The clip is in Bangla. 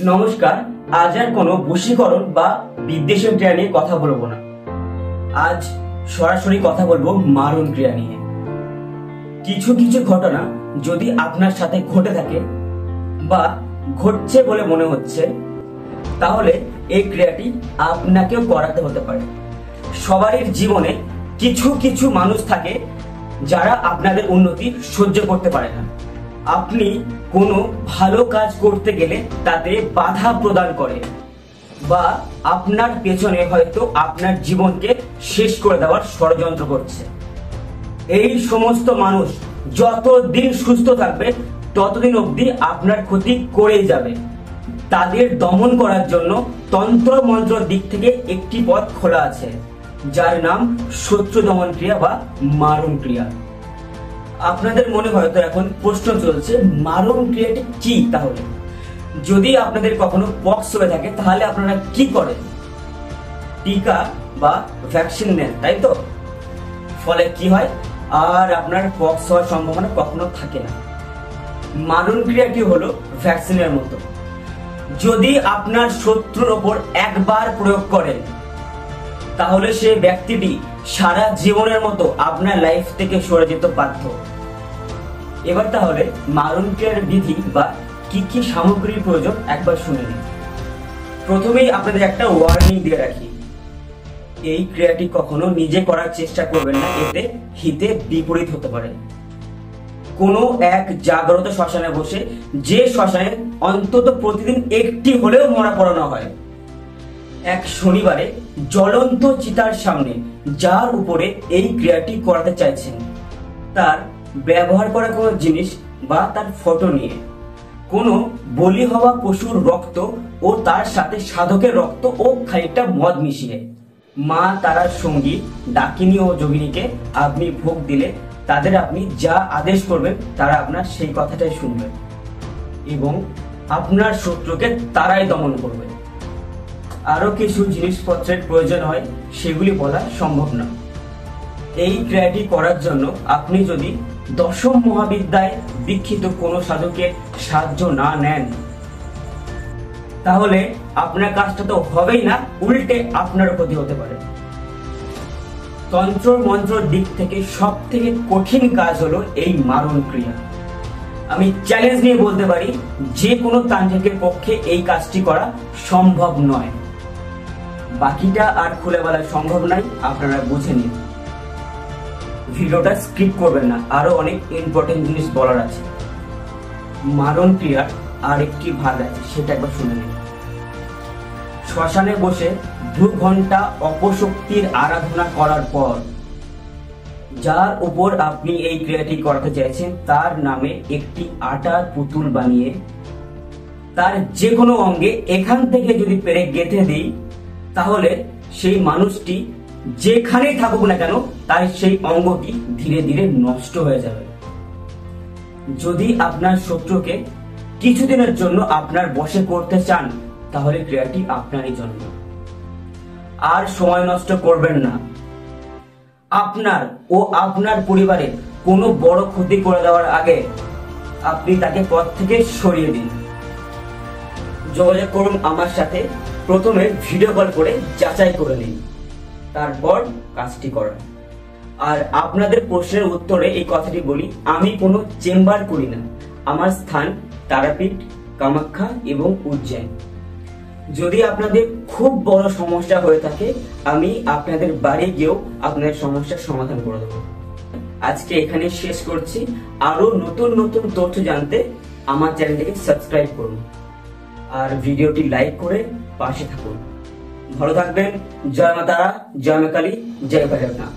নমস্কার। আজ আর কোনো বশীকরণ বা বিদ্বেষের ক্রিয়া নিয়ে কথা বলবো না। আজ সরাসরি কথা বলবো মারণ ক্রিয়া নিয়ে। কিছু কিছু ঘটনা যদি আপনার সাথে ঘটে থাকে বা ঘটছে বলে মনে হচ্ছে, তাহলে এই ক্রিয়াটি আপনাকেও করাতে হতে পারে। সবারই জীবনে কিছু কিছু মানুষ থাকে যারা আপনাদের উন্নতি সহ্য করতে পারে না। আপনি কোনো ভালো কাজ করতে গেলে তাতে বাধা প্রদান করে বা আপনার পেছনে হয়তো আপনার জীবনকে শেষ করে দেওয়ার ষড়যন্ত্র করছে। এই সমস্ত মানুষ যতদিন সুস্থ থাকবে ততদিন অবধি আপনার ক্ষতি করেই যাবে। তাদের দমন করার জন্য তন্ত্র মন্ত্র দিক থেকে একটি পথ খোলা আছে, যার নাম শত্রু দমন ক্রিয়া বা মারণ ক্রিয়া। আপনাদের মনে হয়তো এখন প্রশ্ন চলছে, মারণ ক্রিয়াটি কি? তাহলে যদি আপনাদের কখনো পক্স হয়ে থাকে তাহলে আপনারা কি করেন? টিকা বা ভ্যাকসিন নেন, তাই তো? ফলে কি হয়, আর আপনার পক্স হওয়ার সম্ভাবনা কখনো থাকে না। মারণ ক্রিয়াটি হলো ভ্যাকসিনের মতো। যদি আপনার শত্রুর ওপর একবার প্রয়োগ করেন, তাহলে সেই ব্যক্তিটি সারা জীবনের মতো আপনার লাইফ থেকে সরে যেতে বাধ্য। এবার তাহলে মারণ ক্রিয়ার বিধি বা কি কি সামগ্রীর প্রয়োজন একবার শুনে নিন। প্রথমেই আপনাদের একটা ওয়ার্নিং দিয়ে রাখি, এই ক্রিয়াটি কখনো নিজে করার চেষ্টা করবেন না, এতে হিতে বিপরীত হতে পারে। কোনো এক জাগ্রত শ্মশানে বসে, যে শ্মশানে অন্তত প্রতিদিন একটি হলেও মরা পড়ানো হয়, এক শনিবারে জ্বলন্ত চিতার সামনে যার উপরে এই ক্রিয়াটি করাতে চাইছেন, তার ব্যবহার করা কোনো জিনিস বা তার ফটো নিয়ে কোনো বলি হওয়া পশুর রক্ত ও তার সাথে সাধকের রক্ত ও খানিকটা মদ মিশিয়ে মা তারার সঙ্গী ডাকিনী ও যোগিনীকে আপনি ভোগ দিলে তাদের আপনি যা আদেশ করবেন তারা আপনার সেই কথাটাই শুনবেন এবং আপনার শত্রুকে তারাই দমন করবে। আরো কিছু জিনিসপত্রের প্রয়োজন হয়, সেগুলি বলা সম্ভব না। এই ক্রিয়াটি করার জন্য আপনি যদি দশম মহাবিদ্যায় দীক্ষিত কোনো সাধকের সাহায্য না নেন, তাহলে আপনার কাজটা তো হবেই না, উল্টে আপনার ক্ষতি হতে পারে। তন্ত্র মন্ত্রর দিক থেকে সব থেকে কঠিন কাজ হলো এই মারণ ক্রিয়া। আমি চ্যালেঞ্জ নিয়ে বলতে পারি, যে কোনো তান্ত্রিকের পক্ষে এই কাজটি করা সম্ভব নয়। বাকিটা আর খুলে বলা সম্ভব নয়, আপনারা বুঝে নিন। ভিডিওটা স্কিপ করবেন না, আরো অনেক ইম্পর্টেন্ট জিনিস বলার আছে। মারণ ক্রিয়ার আরেকটি ভাগ আছে, সেটা একবার শুনে নিন। শ্মশানে বসে 2 ঘন্টা অপশক্তির আরাধনা করার পর যার উপর আপনি এই ক্রিয়াটি করাতে চাইছেন তার নামে একটি আটার পুতুল বানিয়ে তার যে কোনো অঙ্গে এখান থেকে যদি পেরে গেঁথে দিই, তাহলে সেই মানুষটি যেখানেই থাকুক না কেন তার সেই অঙ্গটি ধীরে ধীরে নষ্ট হয়ে যাবে। যদি আপনার শত্রুকে কিছুদিনের জন্য আপনার বশে করতে চান, তাহলে ক্রিয়াটি আপনারই জন্য। আর সময় নষ্ট করবেন না। আপনার ও আপনার পরিবারের কোনো বড় ক্ষতি করে দেওয়ার আগে আপনি তাকে পথ থেকে সরিয়ে দিন। যোগাযোগ করুন আমার সাথে। প্রথমে ভিডিও কল করে যাচাই করে নিন, তারপর কাজটি করান। আর আপনাদের প্রশ্নের উত্তরে এই কথাটি বলি, আমি কোনো চেম্বার করি না। আমার স্থান তারাপীঠ, কামাখ্যা এবং উজ্জয়ন। যদি আপনাদের খুব বড় সমস্যা হয়ে থাকে, আমি আপনাদের বাড়ি গিয়েও আপনাদের সমস্যার সমাধান করে দেবো। আজকে এখানে শেষ করছি। আরো নতুন নতুন তথ্য জানতে আমার চ্যানেলটিকে সাবস্ক্রাইব করুন আর ভিডিওটি লাইক করে পাশে থাকুন। ভালো থাকবেন। জয় মা তারা, জয় মা কালী, জয় ভৈরবনাথ।